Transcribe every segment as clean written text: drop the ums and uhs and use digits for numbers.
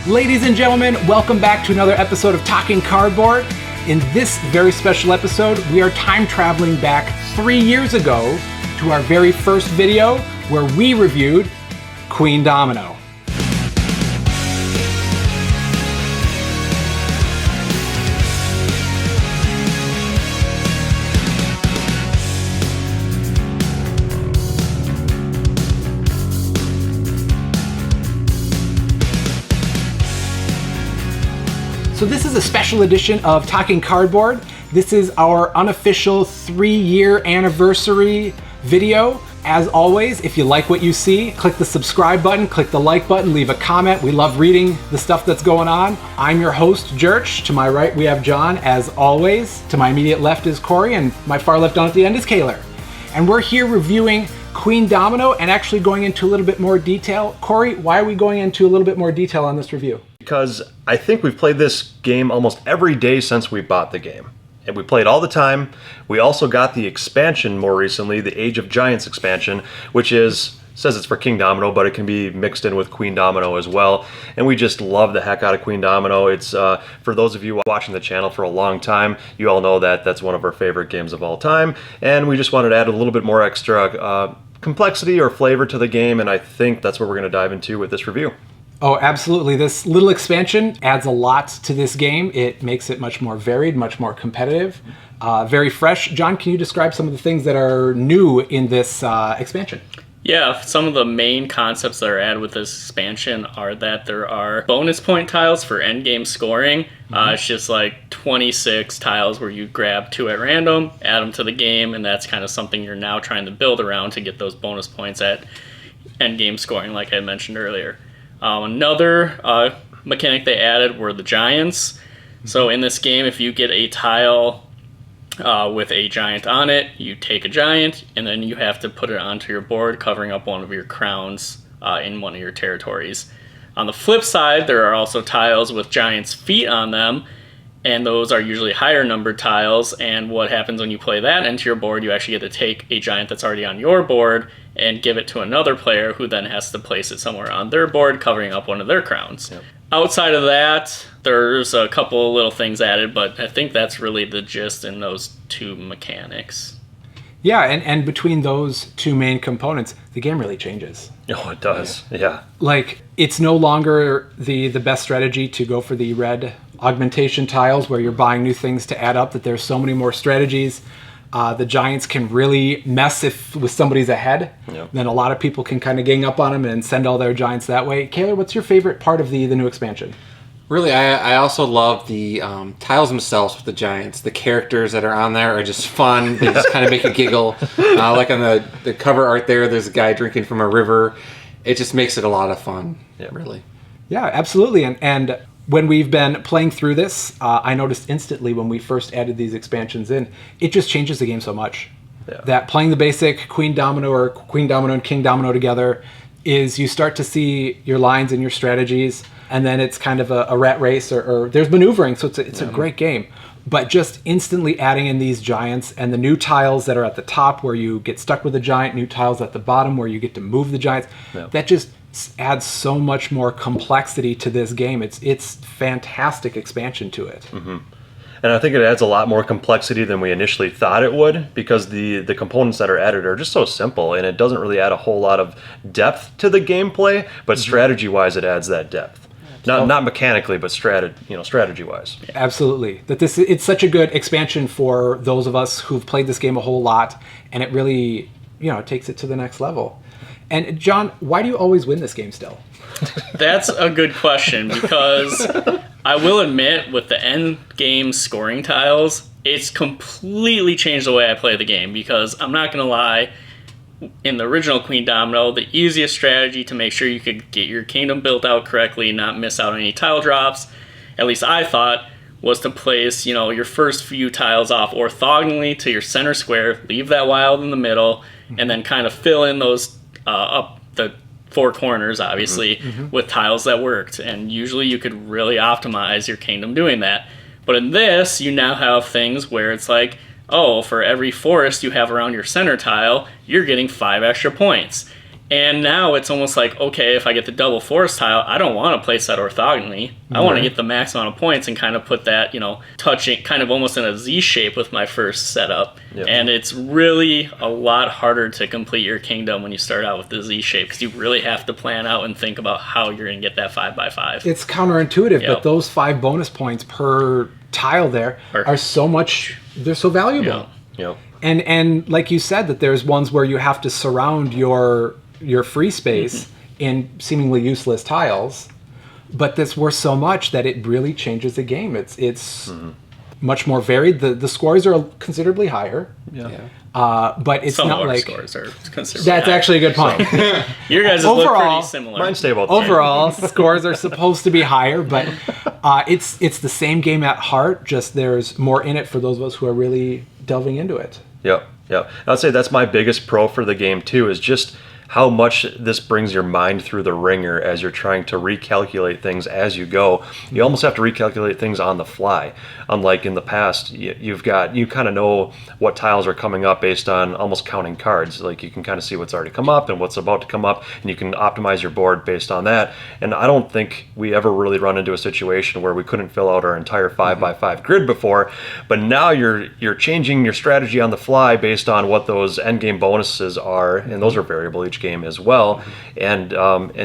Ladies and gentlemen, welcome back to another episode of Talking Cardboard. In this very special episode, we are time traveling back 3 years ago to our very first video where we reviewed Queendomino. So this is a special edition of Talking Cardboard. This is our unofficial 3-year anniversary video. As always, if you like what you see, click the subscribe button, click the like button, leave a comment. We love reading the stuff that's going on. I'm your host, Jerch. To my right, we have John, as always. To my immediate left is Corey, and my far left down at the end is Kaylor. And we're here reviewing Queendomino and actually going into a little bit more detail. Corey, why are we going into a little bit more detail on this review? Because I think we've played this game almost every day since we bought the game. And we play it all the time. We also got the expansion more recently, the Age of Giants expansion, which says it's for Kingdomino, but it can be mixed in with Queendomino as well. And we just love the heck out of Queendomino. It's, for those of you watching the channel for a long time, you all know that that's one of our favorite games of all time. And we just wanted to add a little bit more extra complexity or flavor to the game, and I think that's what we're going to dive into with this review. Oh, absolutely. This little expansion adds a lot to this game. It makes it much more varied, much more competitive, very fresh. John, can you describe some of the things that are new in this expansion? Yeah, some of the main concepts that are added with this expansion are that there are bonus point tiles for endgame scoring. It's just like 26 tiles where you grab 2 at random, add them to the game, and that's kind of something you're now trying to build around to get those bonus points at endgame scoring, like I mentioned earlier. Another mechanic they added were the giants. So in this game, if you get a tile with a giant on it, you take a giant, and then you have to put it onto your board, covering up one of your crowns in one of your territories. On the flip side, there are also tiles with giants' feet on them, and those are usually higher numbered tiles, and what happens when you play that into your board, you actually get to take a giant that's already on your board and give it to another player who then has to place it somewhere on their board, covering up one of their crowns. Yep. Outside of that, there's a couple of little things added, but I think that's really the gist in those 2 mechanics. Yeah, and between those 2 main components, the game really changes. Oh, it does. Yeah. Like, it's no longer the best strategy to go for the red augmentation tiles where you're buying new things to add up, that there's so many more strategies. The giants can really mess with somebody's ahead. Yep. Then a lot of people can kind of gang up on them and send all their giants that way. Kaylor, what's your favorite part of the new expansion? Really, I also love the tiles themselves with the giants. The characters that are on there are just fun. They just kind of make you giggle. Like on the cover art there, there's a guy drinking from a river. It just makes it a lot of fun, really. Yeah, absolutely. And when we've been playing through this, I noticed instantly when we first added these expansions in, it just changes the game so much. Yeah. That playing the basic Queendomino or Queendomino and Kingdomino together is you start to see your lines and your strategies, and then it's kind of a rat race or there's maneuvering, so it's a great game. But just instantly adding in these giants and the new tiles that are at the top where you get stuck with a giant, new tiles at the bottom where you get to move the giants, that just adds so much more complexity to this game. It's fantastic expansion to it. Mm-hmm. And I think it adds a lot more complexity than we initially thought it would, because the components that are added are just so simple, and it doesn't really add a whole lot of depth to the gameplay, but strategy-wise it adds that depth. Not mechanically, but strategy-wise. Absolutely. It's such a good expansion for those of us who've played this game a whole lot, and it really, takes it to the next level. And John, why do you always win this game still? That's a good question, because I will admit, with the end game scoring tiles, it's completely changed the way I play the game, because I'm not going to lie, in the original Queendomino, the easiest strategy to make sure you could get your kingdom built out correctly, not miss out on any tile drops, at least I thought, was to place, your first few tiles off orthogonally to your center square, leave that wild in the middle, and then kind of fill in those up the 4 corners, obviously, with tiles that worked. And usually you could really optimize your kingdom doing that. But in this, you now have things where it's like, oh, for every forest you have around your center tile, you're getting 5 extra points. And now it's almost like, okay, if I get the double forest tile, I don't want to place that orthogonally. I want to get the max amount of points and kind of put that, touching kind of almost in a Z shape with my first setup. Yep. And it's really a lot harder to complete your kingdom when you start out with the Z shape because you really have to plan out and think about how you're going to get that 5x5. It's counterintuitive, Yep. but those 5 bonus points per tile there are so much, they're so valuable. Yep. Yep. And like you said, that there's ones where you have to surround your free space in seemingly useless tiles, but that's worth so much that it really changes the game. It's much more varied. The scores are considerably higher. But it's Some not of our like scores are considerably that's higher. actually a good point. Your guys look Overall, pretty similar. Mine stay about the same. Overall, scores are supposed to be higher, but it's the same game at heart. Just there's more in it for those of us who are really delving into it. Yep. Yep. I'd say that's my biggest pro for the game too, is just how much this brings your mind through the ringer as you're trying to recalculate things as you go. You almost have to recalculate things on the fly. Unlike in the past, you kind of know what tiles are coming up based on almost counting cards. Like you can kind of see what's already come up and what's about to come up, and you can optimize your board based on that. And I don't think we ever really run into a situation where we couldn't fill out our entire 5x5 grid before, but now you're changing your strategy on the fly based on what those endgame bonuses are, and those are variable each game as well, and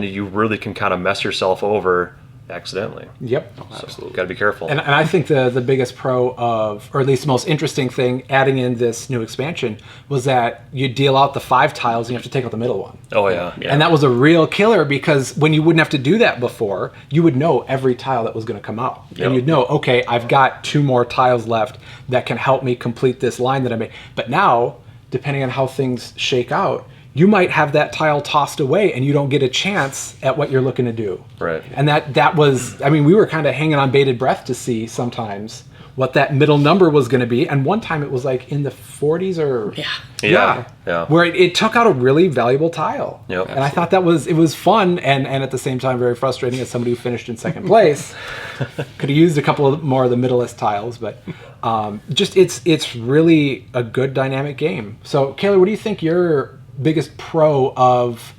you really can kind of mess yourself over accidentally. Yep. Absolutely. Got to be careful. And I think the biggest pro of, or at least the most interesting thing adding in this new expansion was that you deal out the 5 tiles and you have to take out the middle one. Oh yeah. And that was a real killer because when you wouldn't have to do that before, you would know every tile that was going to come out. Yep. And you'd know, okay, I've got 2 more tiles left that can help me complete this line that I made. But now, depending on how things shake out, you might have that tile tossed away and you don't get a chance at what you're looking to do. Right. And that was, I mean, we were kind of hanging on bated breath to see sometimes what that middle number was going to be. And one time it was like in the 40s or... Yeah. Where it took out a really valuable tile. Yep. And I thought it was fun and at the same time very frustrating as somebody who finished in second place. Could have used a couple of more of the middlest tiles, but just it's really a good dynamic game. So Kayla, what do you think your biggest pro of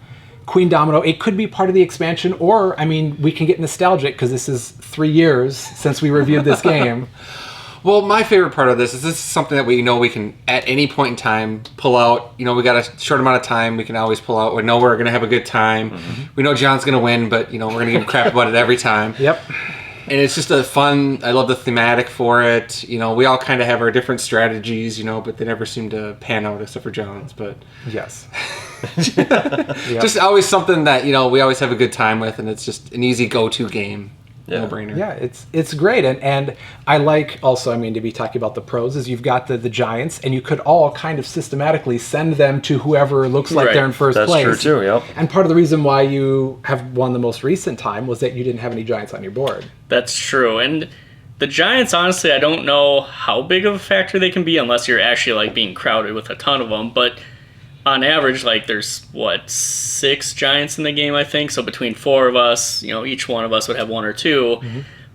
Queendomino? It could be part of the expansion, or I mean, we can get nostalgic because this is 3 years since we reviewed this game. Well, my favorite part of this is something that we can at any point in time pull out. We got a short amount of time. We can always pull out. We know we're going to have a good time. We know John's going to win, but we're going to give him crap about it every time. Yep. And it's just a fun, I love the thematic for it. We all kind of have our different strategies, but they never seem to pan out except for John's. But Yes. just always something that, we always have a good time with, and it's just an easy go-to game. Yeah. No-brainer. Yeah, it's great. And I like also, I mean, to be talking about the pros is you've got the giants, and you could all kind of systematically send them to whoever looks like they're in first place. That's true too, yep. And part of the reason why you have won the most recent time was that you didn't have any giants on your board. That's true. And the Giants, honestly, I don't know how big of a factor they can be unless you're actually being crowded with a ton of them. But on average, there's 6 Giants in the game, I think. So between 4 of us, each one of us would have 1 or 2.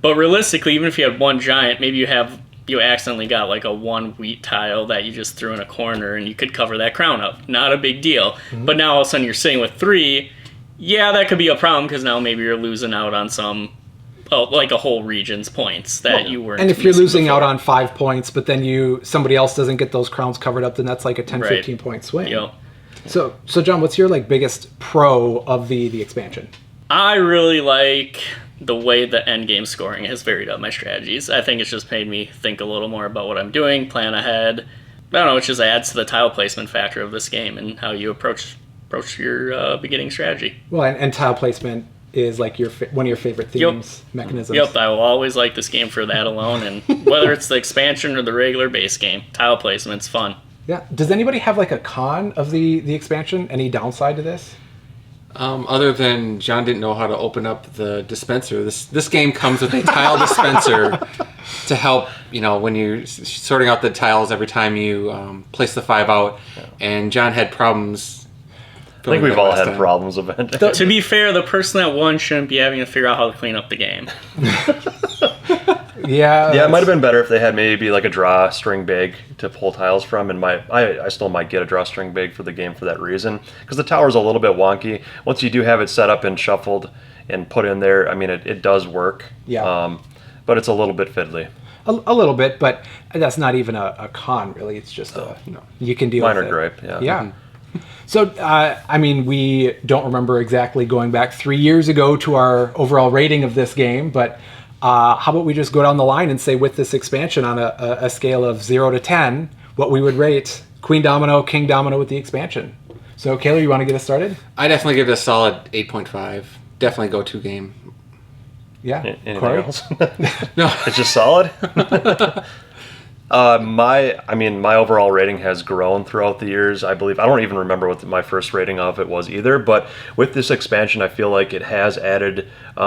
But realistically, even if you had 1 Giant, maybe you accidentally got a 1 wheat tile that you just threw in a corner and you could cover that crown up. Not a big deal. But now all of a sudden you're sitting with 3. Yeah, that could be a problem because now maybe you're losing out on some, a whole region's points that you weren't. And if you're losing before. out on 5 points, but then somebody else doesn't get those crowns covered up, then that's like a 10, 15 point swing. Yep. So John, what's your biggest pro of the expansion? I really like the way the end game scoring has varied up my strategies. I think it's just made me think a little more about what I'm doing, plan ahead. I don't know, it just adds to the tile placement factor of this game and how you approach your beginning strategy. Well, and tile placement is one of your favorite themes, mechanisms. Yep, I will always like this game for that alone, and whether it's the expansion or the regular base game, tile placement's fun. Yeah. Does anybody have a con of the expansion? Any downside to this? Other than John didn't know how to open up the dispenser. This game comes with a tile dispenser to help, when you're sorting out the tiles every time you place the 5 out. And John had problems. I think we've all had problems with it. To be fair, the person that won shouldn't be having to figure out how to clean up the game. Yeah. Yeah, it might have been better if they had maybe like a drawstring bag to pull tiles from. And I still might get a drawstring bag for the game for that reason, because the tower's a little bit wonky. Once you do have it set up and shuffled and put in there, I mean, it does work. Yeah. But it's a little bit fiddly. A little bit, but that's not even a con, really. It's just you can deal Minor with it. gripe, yeah. Yeah. So, I mean, we don't remember exactly going back 3 years ago to our overall rating of this game, but how about we just go down the line and say with this expansion on a scale of 0 to 10, what we would rate Queendomino, Kingdomino with the expansion. So, Kayla, you want to get us started? I definitely give it a solid 8.5. Definitely go-to game. Yeah. Anything Corey? else? No. It's just solid. My overall rating has grown throughout the years. I believe I don't even remember what my first rating of it was either. But with this expansion, I feel like it has added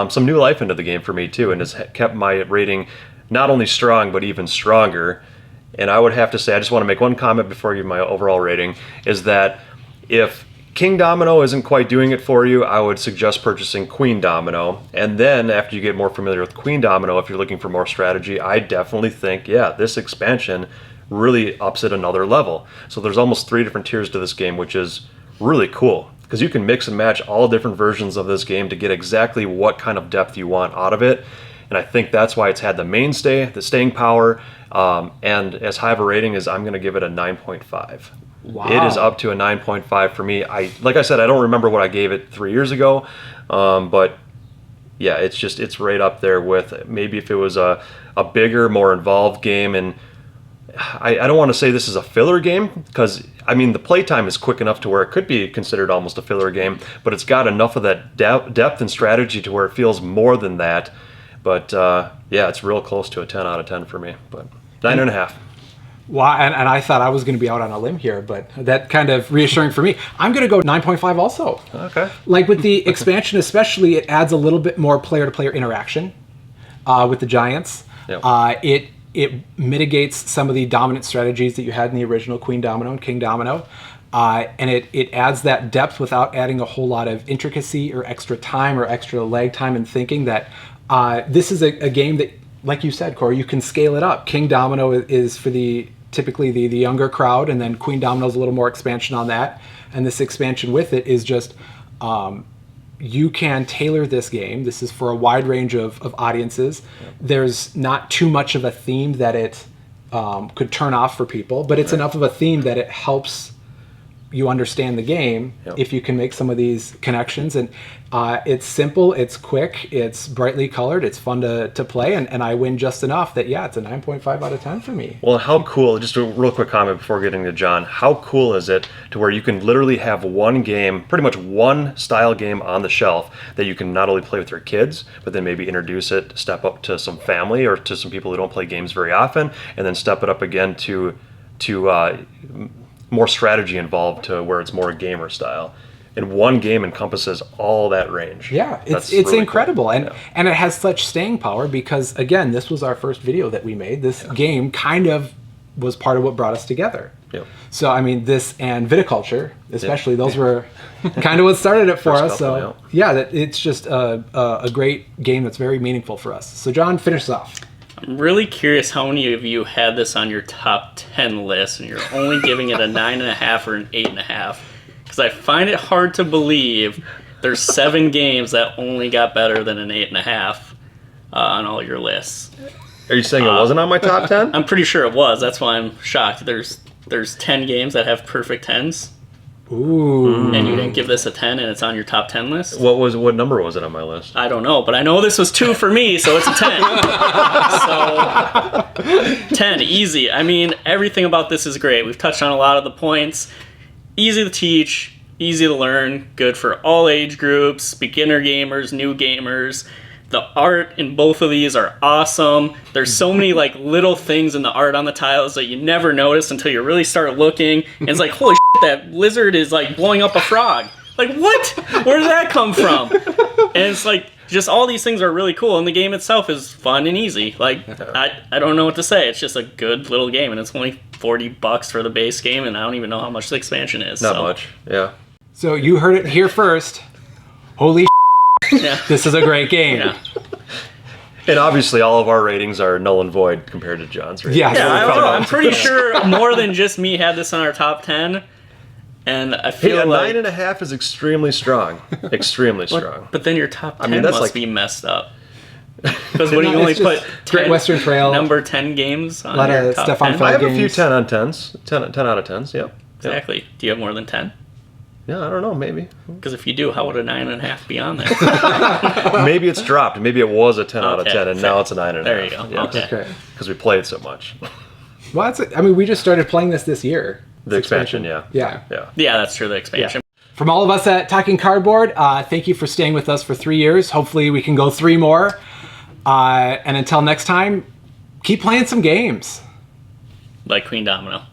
some new life into the game for me too, and has kept my rating not only strong but even stronger. And I would have to say, I just want to make one comment before I give my overall rating, is that if Kingdomino isn't quite doing it for you, I would suggest purchasing Queendomino. And then after you get more familiar with Queendomino, if you're looking for more strategy, I definitely think, yeah, this expansion really ups it another level. So there's almost 3 different tiers to this game, which is really cool, because you can mix and match all different versions of this game to get exactly what kind of depth you want out of it. And I think that's why it's had the mainstay, the staying power, and as high of a rating as I'm going to give it a 9.5. Wow. It is up to a 9.5 for me. Like I said, I don't remember what I gave it 3 years ago, but yeah, it's right up there with maybe if it was a bigger, more involved game. And I don't want to say this is a filler game, because I mean the playtime is quick enough to where it could be considered almost a filler game, but it's got enough of that depth and strategy to where it feels more than that. But yeah, it's real close to a 10 out of 10 for me, but 9.5. Well, and I thought I was going to be out on a limb here, but that kind of reassuring for me. I'm going to go 9.5 also. Okay. Like with the expansion especially, it adds a little bit more player-to-player interaction with the Giants. Yep. It mitigates some of the dominant strategies that you had in the original Queendomino and Kingdomino. And it adds that depth without adding a whole lot of intricacy or extra time or extra lag time and thinking that this is a game that, like you said, Corey, you can scale it up. Kingdomino is for typically the younger crowd, and then Queendomino is a little more expansion on that. And this expansion with it is just you can tailor this game. This is for a wide range of audiences. Yep. There's not too much of a theme that it could turn off for people, but it's enough of a theme that it helps you understand the game. Yep. If you can make some of these connections. And it's simple, it's quick, it's brightly colored, it's fun to play, and I win just enough that, yeah, it's a 9.5 out of 10 for me. Well, how cool, just a real quick comment before getting to John, how cool is it to where you can literally have one game, pretty much one style game on the shelf that you can not only play with your kids, but then maybe introduce it, step up to some family or to some people who don't play games very often, and then step it up again to more strategy involved to where it's more gamer style. And one game encompasses all that range. Yeah, it's really incredible. Cool. And it has such staying power because, again, this was our first video that we made. This game kind of was part of what brought us together. Yep. So, I mean, this and viticulture, especially, those were kind of what started it for us. Couple, so, yeah, it's just a great game that's very meaningful for us. So, John, finish us off. I'm really curious how many of you had this on your top 10 list and you're only giving it a 9.5 or an 8.5. Because I find it hard to believe there's 7 games that only got better than an 8.5 on all your lists. Are you saying it wasn't on my top 10? I'm pretty sure it was. That's why I'm shocked. There's 10 games that have perfect 10s. Ooh. And you didn't give this a 10 and it's on your top 10 list? What number was it on my list? I don't know, but I know this was 2 for me, so it's a 10. So 10, easy. I mean, everything about this is great. We've touched on a lot of the points. Easy to teach, easy to learn, good for all age groups, beginner gamers, new gamers. The art in both of these are awesome. There's so many like little things in the art on the tiles that you never notice until you really start looking. And it's like, holy shit, that lizard is like blowing up a frog. Like, what? Where did that come from? And it's like, just all these things are really cool, and the game itself is fun and easy. Like, I don't know what to say. It's just a good little game, and it's only $40 for the base game, and I don't even know how much the expansion is. Not much, yeah. So you heard it here first. Holy yeah. this is a great game. Yeah. And obviously, all of our ratings are null and void compared to John's ratings. Yeah. Yeah, I don't found know. out. I'm pretty sure more than just me had this on our top 10. And I Hey, feel a like... 9.5 is extremely strong. Extremely strong. But then your top 10 that's must like- be messed up. Because what do you No, only it's put just 10, Great Western Trail. number 10 games on Lot your of top Stefan 10? Feld. I have a few games. 10 on 10s. 10 out of 10s, yep. Exactly. Do you have more than 10? Yeah, I don't know, maybe. Because if you do, how would a 9.5 be on there? Maybe it's dropped. Maybe it was a 10 out of Okay, 10, and fair. now it's a 9.5. There you go. Yeah. Okay. Okay. Because we played so much. Well, I mean, we just started playing this year. The expansion, yeah. Yeah. Yeah. Yeah, that's true, the expansion. From all of us at Talking Cardboard, thank you for staying with us for 3 years. Hopefully we can go 3 more. And until next time, keep playing some games. Like Queendomino.